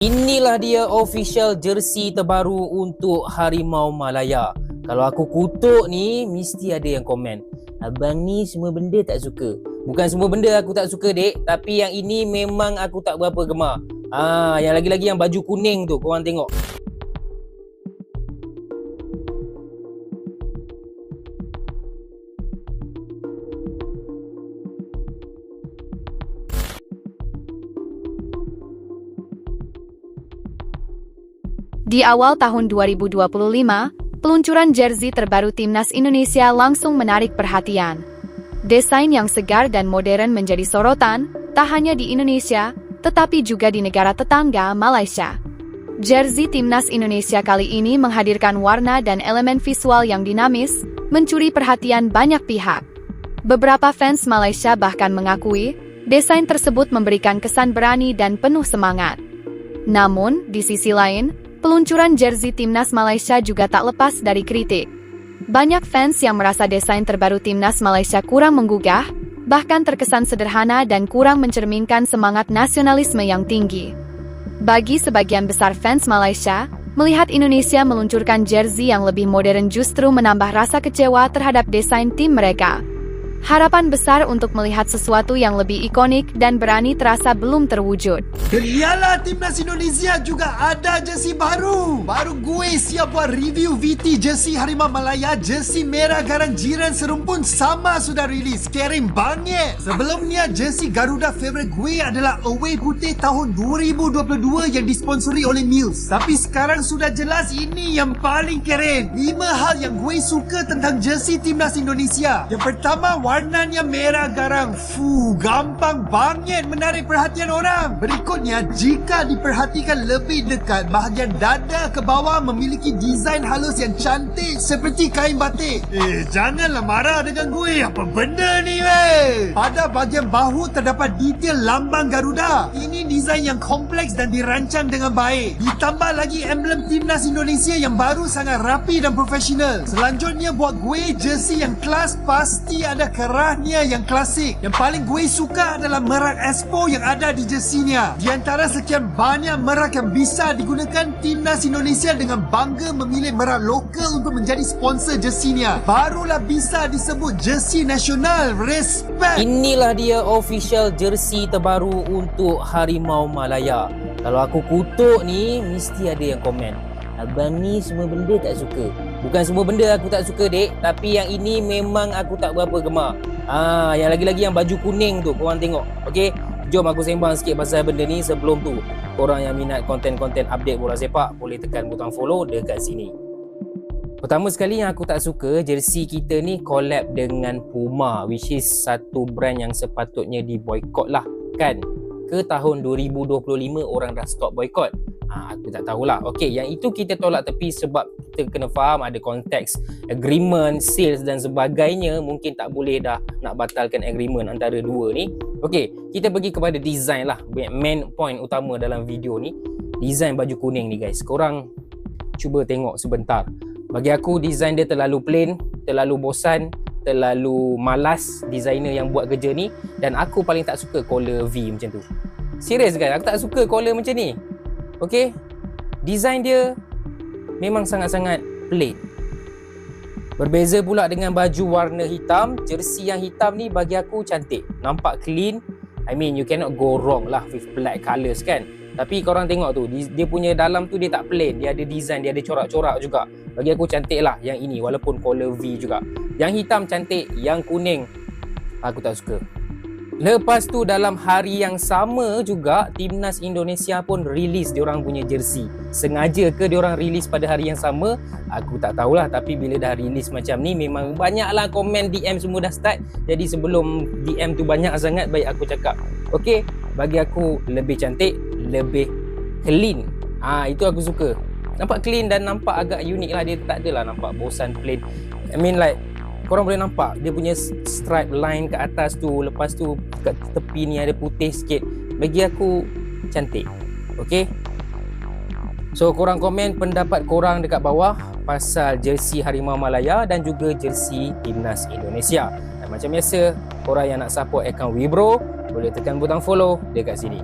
Inilah dia official jersey terbaru untuk Harimau Malaya. Kalau aku kutuk ni, mesti ada yang komen, abang ni semua benda tak suka. Bukan semua benda aku tak suka, dek. Tapi yang ini memang aku tak berapa gemar. Yang lagi-lagi yang baju kuning tu, korang tengok. Di awal tahun 2025, peluncuran jersey terbaru Timnas Indonesia langsung menarik perhatian. Desain yang segar dan modern menjadi sorotan, tak hanya di Indonesia, tetapi juga di negara tetangga Malaysia. Jersey Timnas Indonesia kali ini menghadirkan warna dan elemen visual yang dinamis, mencuri perhatian banyak pihak. Beberapa fans Malaysia bahkan mengakui, desain tersebut memberikan kesan berani dan penuh semangat. Namun, di sisi lain, peluncuran jersey Timnas Malaysia juga tak lepas dari kritik. Banyak fans yang merasa desain terbaru Timnas Malaysia kurang menggugah, bahkan terkesan sederhana dan kurang mencerminkan semangat nasionalisme yang tinggi. Bagi sebagian besar fans Malaysia, melihat Indonesia meluncurkan jersey yang lebih modern justru menambah rasa kecewa terhadap desain tim mereka. Harapan besar untuk melihat sesuatu yang lebih ikonik dan berani terasa belum terwujud. Yalah, Timnas Indonesia juga ada jersey baru. Baru gue siap buat review VT jersey Harimau Malaya. Jersey merah garang jiran serumpun sama sudah rilis. Kering banget. Sebelumnya, jersey Garuda favorite gue adalah Away Putih tahun 2022 yang disponsori oleh Mills. Tapi sekarang sudah jelas ini yang paling keren. 5 hal yang gue suka tentang jersey Timnas Indonesia. Yang pertama, warnanya merah garang. Gampang banget menarik perhatian orang. Berikutnya, jika diperhatikan lebih dekat, bahagian dada ke bawah memiliki desain halus yang cantik seperti kain batik. Janganlah marah dengan gue. Apa benda ni, weh? Pada bahagian bahu terdapat detail lambang Garuda. Ini desain yang kompleks dan dirancang dengan baik. Ditambah lagi emblem Timnas Indonesia yang baru sangat rapi dan profesional. Selanjutnya, buat gue, jersey yang kelas pasti ada kerahnya yang klasik. Yang paling gue suka adalah merak Expo yang ada di jersey-nya. Di antara sekian banyak merak yang bisa digunakan, Timnas Indonesia dengan bangga memilih merak lokal untuk menjadi sponsor jersey-nya. Barulah bisa disebut jersey nasional. Respect. Inilah dia official jersey terbaru untuk Harimau Malaya. Kalau aku kutuk ni, mesti ada yang komen, abang ni semua benda tak suka. Bukan semua benda aku tak suka, dek. Tapi yang ini memang aku tak berapa gemar. Yang lagi-lagi yang baju kuning tu, korang tengok. Okey, jom aku sembang sikit pasal benda ni. Sebelum tu, korang yang minat konten-konten update bola sepak, boleh tekan butang follow dekat sini. Pertama sekali yang aku tak suka, jersey kita ni collab dengan Puma, which is satu brand yang sepatutnya diboykot lah, kan? Ke tahun 2025 orang dah stop boykot. Aku tak tahulah. Okey, yang itu kita tolak tepi sebab kita kena faham ada konteks agreement, sales dan sebagainya. Mungkin tak boleh dah nak batalkan agreement antara dua ni. Okey, kita pergi kepada design lah. Main point utama dalam video ni, design baju kuning ni, guys. Korang cuba tengok sebentar. Bagi aku, design dia terlalu plain, terlalu bosan, terlalu malas designer yang buat kerja ni. Dan aku paling tak suka collar V macam tu. Serius, guys, aku tak suka collar macam ni. Okey, design dia memang sangat-sangat plain. Berbeza pula dengan baju warna hitam. Jersey yang hitam ni bagi aku cantik, nampak clean. I mean, you cannot go wrong lah with black colours, kan? Tapi korang tengok tu, dia punya dalam tu dia tak plain. Dia ada design, dia ada corak-corak juga. Bagi aku cantik lah yang ini, walaupun collar V juga. Yang hitam cantik, yang kuning aku tak suka. Lepas tu, dalam hari yang sama juga, Timnas Indonesia pun release diorang punya jersey. Sengaja ke diorang release pada hari yang sama? Aku tak tahulah. Tapi bila dah release macam ni, memang banyaklah komen, DM semua dah start. Jadi sebelum DM tu banyak sangat, baik aku cakap, okey, bagi aku lebih cantik, lebih clean. Itu aku suka. Nampak clean dan nampak agak unik lah. Dia tak adalah nampak bosan, plain. I mean like, korang boleh nampak dia punya stripe line ke atas tu. Lepas tu kat tepi ni ada putih sikit. Bagi aku cantik. Okay, so korang komen pendapat korang dekat bawah pasal jersey Harimau Malaya dan juga jersey Timnas Indonesia. Dan macam biasa, korang yang nak support akaun Wibro boleh tekan butang follow dekat sini.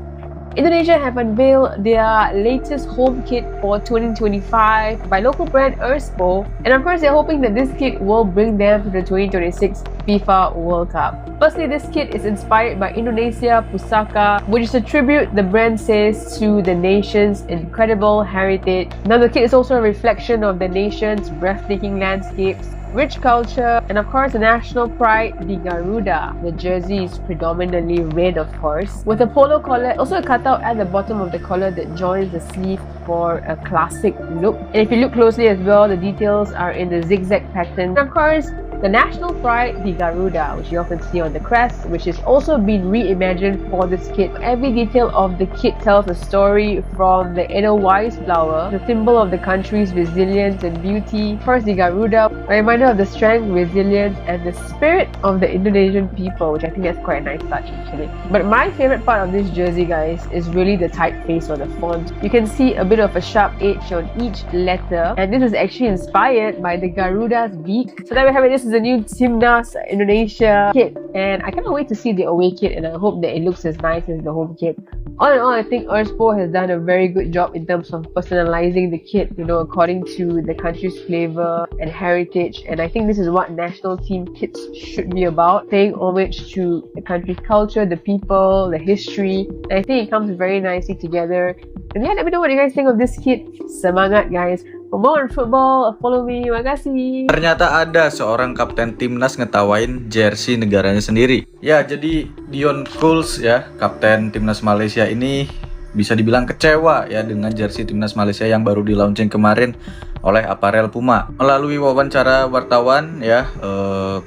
Indonesia have unveiled their latest home kit for 2025 by local brand Erspo, and of course they're hoping that this kit will bring them to the 2026 FIFA World Cup. Firstly, this kit is inspired by Indonesia Pusaka, which is a tribute, the brand says, to the nation's incredible heritage. Now the kit is also a reflection of the nation's breathtaking landscapes, rich culture, and of course the national pride, the Garuda. The jersey is predominantly red, of course, with a polo collar, also a cutout at the bottom of the collar that joins the sleeve for a classic look. And if you look closely as well, the details are in the zigzag pattern. And of course, the national pride, the Garuda, which you often see on the crest, which has also been reimagined for this kit. Every detail of the kit tells a story, from the Edelweiss flower, the symbol of the country's resilience and beauty. First, the Garuda, a reminder of the strength, resilience, and the spirit of the Indonesian people, which I think that's quite a nice touch actually. But my favorite part of this jersey, guys, is really the typeface or the font. You can see a bit of a sharp edge on each letter, and this is actually inspired by the Garuda's beak. So there we have it. This is the new Timnas Indonesia kit, and I cannot wait to see the away kit, and I hope that it looks as nice as the home kit. All in all, I think Erspo has done a very good job in terms of personalizing the kit, according to the country's flavor and heritage. And I think this is what national team kits should be about, paying homage to the country's culture, the people, the history. And I think it comes very nicely together. And yeah, let me know what you guys think of this kit. Semangat, guys. For more on football, follow me. Makasih. Ternyata ada seorang kapten timnas ngetawain jersey negaranya sendiri. Ya, jadi Dion Kuls ya, kapten timnas Malaysia ini bisa dibilang kecewa ya dengan jersey timnas Malaysia yang baru di-launching kemarin oleh Apparel Puma. Melalui wawancara wartawan ya,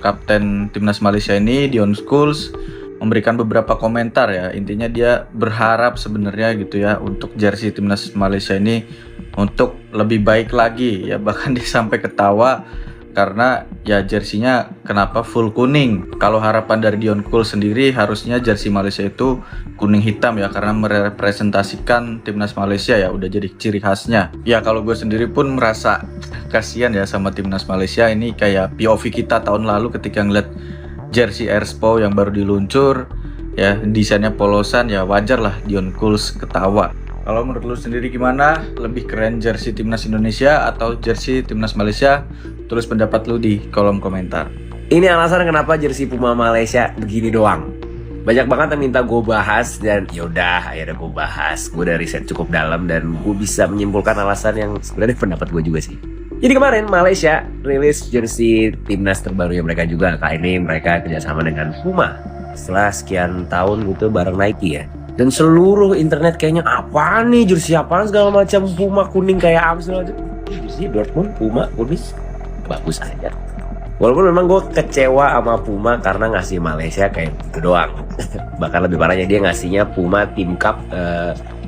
kapten timnas Malaysia ini Dion Kuls memberikan beberapa komentar ya. Intinya dia berharap sebenarnya gitu ya untuk jersey timnas Malaysia ini untuk lebih baik lagi ya, bahkan dia sampai ketawa karena ya jersinya kenapa full kuning. Kalau harapan dari Dion Kuls sendiri harusnya jersey Malaysia itu kuning hitam ya, karena merepresentasikan timnas Malaysia ya, udah jadi ciri khasnya. Ya kalau gue sendiri pun merasa kasihan ya sama timnas Malaysia ini, kayak POV kita tahun lalu ketika ngeliat jersey Erspo yang baru diluncur ya, desainnya polosan ya, wajar lah Dion Kuls ketawa. Kalau menurut lu sendiri gimana? Lebih keren jersey timnas Indonesia atau jersey timnas Malaysia? Tulis pendapat lu di kolom komentar. Ini alasan kenapa jersey Puma Malaysia begini doang. Banyak banget yang minta gue bahas, dan yaudah akhirnya gue bahas. Gue udah riset cukup dalam dan gue bisa menyimpulkan alasan yang sebenarnya pendapat gue juga sih. Jadi kemarin Malaysia rilis jersey timnas terbaru yang mereka juga. Kali ini mereka kerjasama dengan Puma setelah sekian tahun gitu bareng Nike ya. Dan seluruh internet kayaknya apa nih, jersey apaan segala macam, Puma kuning kayak apa segala macam. Jersey Dortmund Puma kuning bagus aja. Walaupun memang gue kecewa sama Puma karena ngasih Malaysia kayak gitu doang. Bahkan lebih parahnya dia ngasihnya Puma Team Cup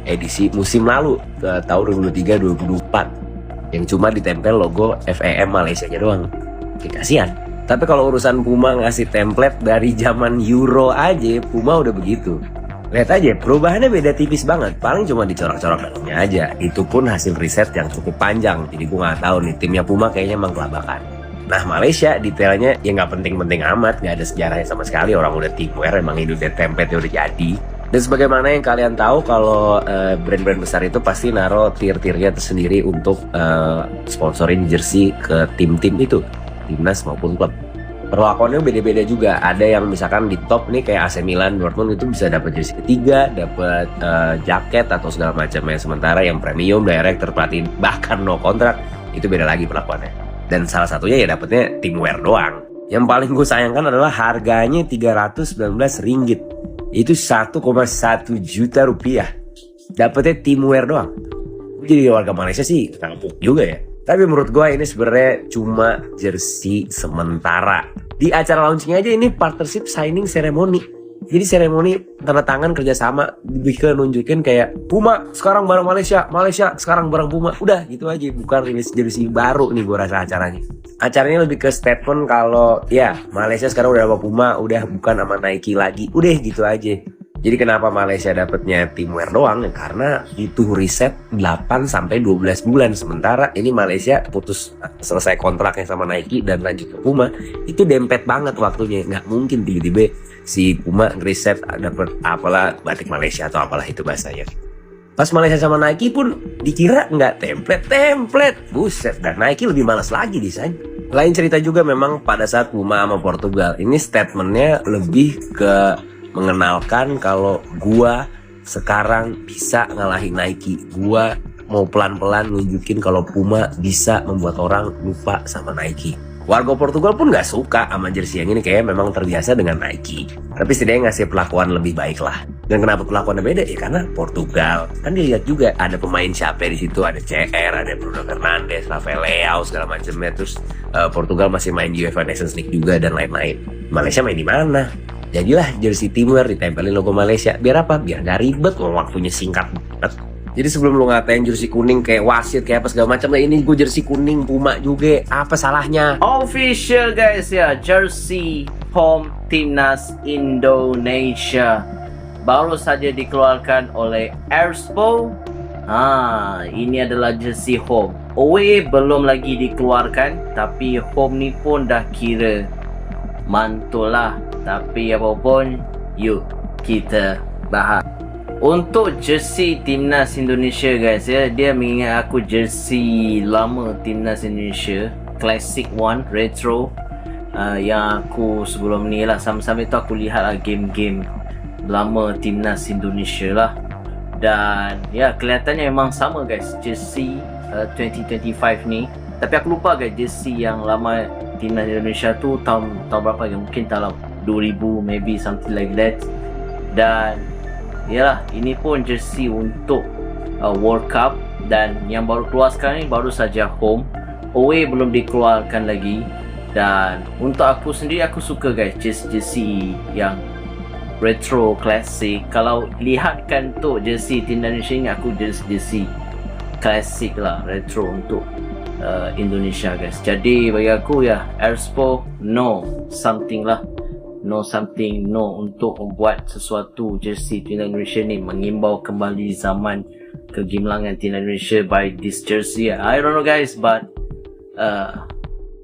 edisi musim lalu tahun 2023-2024 yang cuma ditempel logo FEM Malaysia nya doang. Kasihan. Tapi kalau urusan Puma ngasih template dari zaman Euro aja, Puma udah begitu. Lihat aja, perubahannya beda tipis banget. Paling cuma dicorak-corak dalamnya aja. Itu pun hasil riset yang cukup panjang. Jadi gue nggak tahu nih, timnya Puma kayaknya emang kelabakan. Nah Malaysia detailnya ya nggak penting-penting amat, nggak ada sejarahnya sama sekali. Orang udah teamwear, emang itu template udah jadi. Dan sebagaimana yang kalian tahu, kalau brand-brand besar itu pasti naruh tier-tiernya tersendiri untuk sponsorin jersey ke tim-tim itu, timnas maupun klub. Perlakuannya beda-beda juga. Ada yang misalkan di top nih kayak AC Milan, Dortmund itu bisa dapat jersey ketiga, dapat jaket atau segala macamnya. Sementara yang premium, direct, terpelatih, bahkan no kontrak, itu beda lagi perlakuannya. Dan salah satunya ya dapatnya teamwear doang. Yang paling gue sayangkan adalah harganya 319 ringgit. Itu 1,1 juta rupiah. Dapatnya teamwear doang. Jadi warga Malaysia sih ngangguk juga ya. Tapi menurut gue ini sebenarnya cuma jersey sementara. Di acara launching aja ini partnership signing ceremony. Jadi seremoni tanda tangan kerjasama, lebih nunjukin kayak Puma sekarang bareng Malaysia, Malaysia sekarang bareng Puma. Udah gitu aja, bukan rilis jersey baru nih gue rasa acaranya. Acaranya lebih ke statement kalau ya Malaysia sekarang udah sama Puma, udah bukan sama Nike lagi. Udah gitu aja. Jadi kenapa Malaysia dapetnya teamwear doang? Ya karena itu riset 8-12 bulan. Sementara ini Malaysia putus selesai kontraknya sama Nike dan lanjut ke Puma. Itu dempet banget waktunya. Nggak mungkin tiba-tiba si Puma riset dapat apalah batik Malaysia atau apalah itu bahasanya. Pas Malaysia sama Nike pun dikira nggak template. Buset, dan Nike lebih malas lagi desain. Lain cerita juga memang pada saat Puma sama Portugal. Ini statementnya lebih ke mengenalkan kalau gua sekarang bisa ngalahin Nike. Gua mau pelan-pelan nunjukin kalau Puma bisa membuat orang lupa sama Nike. Warga Portugal pun gak suka sama jersey yang ini, kayak memang terbiasa dengan Nike. Tapi setidaknya ngasih perlakuan lebih baik lah. Dan kenapa perlakuannya beda? Ya karena Portugal. Kan dilihat juga ada pemain siapa di situ, ada CR, ada Bruno Fernandes, Rafael Leao segala macamnya. Terus Portugal masih main UEFA Nations League juga dan lain-lain. Malaysia main di mana? Jadilah jersey timur ditempelin logo Malaysia. Biar apa? Biar gak ribet, waktunya singkat banget. Jadi sebelum lu ngatain jersey kuning kayak wasit kayak apa segala macam, ini gue jersey kuning Puma juga, apa salahnya? Official guys ya, jersey home Timnas Indonesia baru saja dikeluarkan oleh Airspo. Ini adalah jersey home. Away belum lagi dikeluarkan, tapi home ni pun dah kira mantul lah. Tapi apapun, yuk kita bahas. Untuk jersey Timnas Indonesia guys ya, dia mengingat aku jersey lama Timnas Indonesia, classic one, retro, yang aku sebelum ni lah, sama-sama itu aku lihat lah game-game lama Timnas Indonesia lah. Dan ya kelihatannya memang sama guys, jersey 2025 ni. Tapi aku lupa guys, jersey yang lama Timnas Indonesia tu tahun berapa ya, mungkin tahun 2000 maybe, something like that. Dan yalah, ini pun jersey untuk World Cup. Dan yang baru keluar sekarang ni baru saja home. Away belum dikeluarkan lagi. Dan untuk aku sendiri, aku suka guys jersey yang retro classic. Kalau lihatkan tu jersey Timnas Indonesia ni, aku jersey classic lah, retro untuk Indonesia guys. Jadi bagi aku ya, Airspo no something lah, no untuk membuat sesuatu jersey Timnas Indonesia ni, mengimbau kembali zaman kegemilangan Timnas Indonesia by this jersey. I don't know guys, but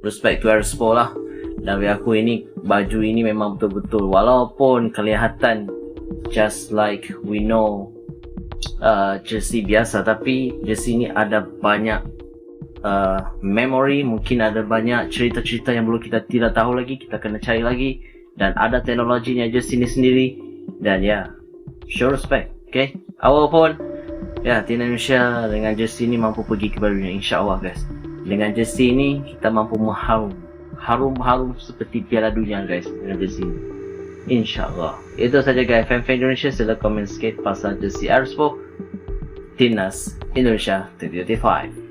respect to Airspo lah. Dan bagi aku ini, baju ini memang betul-betul, walaupun kelihatan just like we know jersey biasa, tapi jersey ini ada banyak memory, mungkin ada banyak cerita-cerita yang belum kita tidak tahu lagi, kita kena cari lagi. Dan ada teknologinya jersey ini sendiri. Dan ya, show respect, okay? Walaupun ya Timnas Indonesia dengan jersey ini mampu pergi ke dunia, insyaAllah guys. Dengan jersey ini kita mampu harum seperti Piala Dunia guys, dengan jersey ini, insyaAllah. Itu saja guys, fan-fan Indonesia, sila komen sikit pasal jersey Airspo Timnas Indonesia 2025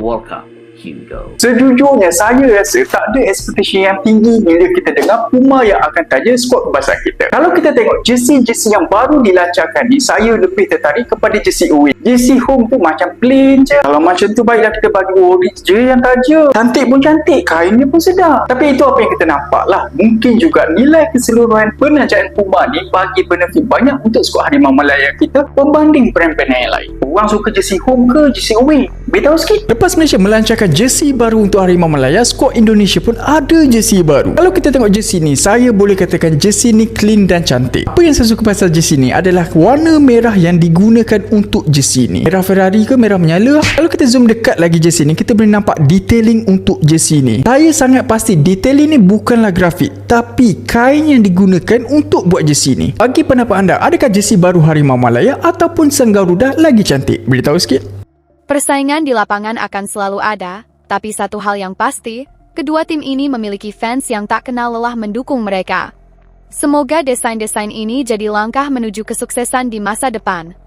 World Cup. Here we go. Sejujurnya saya rasa tak ada expectation yang tinggi bila kita dengar Puma yang akan tanya skuad besar kita. Kalau kita tengok jersey-jersey yang baru dilancarkan ni, saya lebih tertarik kepada jersey away. Jersey home tu macam plain je. Kalau macam tu baiklah kita bagi orange je yang taja. Cantik pun cantik, kainnya pun sedap. Tapi itu apa yang kita nampak lah. Mungkin juga nilai keseluruhan penajakan Puma ni bagi benefit banyak untuk skuad Harimau Malaya kita berbanding brand-brand yang lain. Orang suka jersey home ke jersey away? Beritahu sikit. Lepas Malaysia melancarkan jersey baru untuk Harimau Malaya, skuad Indonesia pun ada jersey baru. Kalau kita tengok jersey ni, saya boleh katakan jersey ni clean dan cantik. Apa yang saya suka pasal jersey ni adalah warna merah yang digunakan untuk jersey ni. Merah Ferrari ke merah menyala. Kalau kita zoom dekat lagi jersey ni, kita boleh nampak detailing untuk jersey ni. Saya sangat pasti detailing ni bukanlah grafik, tapi kain yang digunakan untuk buat jersey ni. Bagi pendapat anda, adakah jersey baru Harimau Malaya ataupun Sang Garuda lagi cantik? Beritahu sikit. Persaingan di lapangan akan selalu ada, tapi satu hal yang pasti, kedua tim ini memiliki fans yang tak kenal lelah mendukung mereka. Semoga desain-desain ini jadi langkah menuju kesuksesan di masa depan.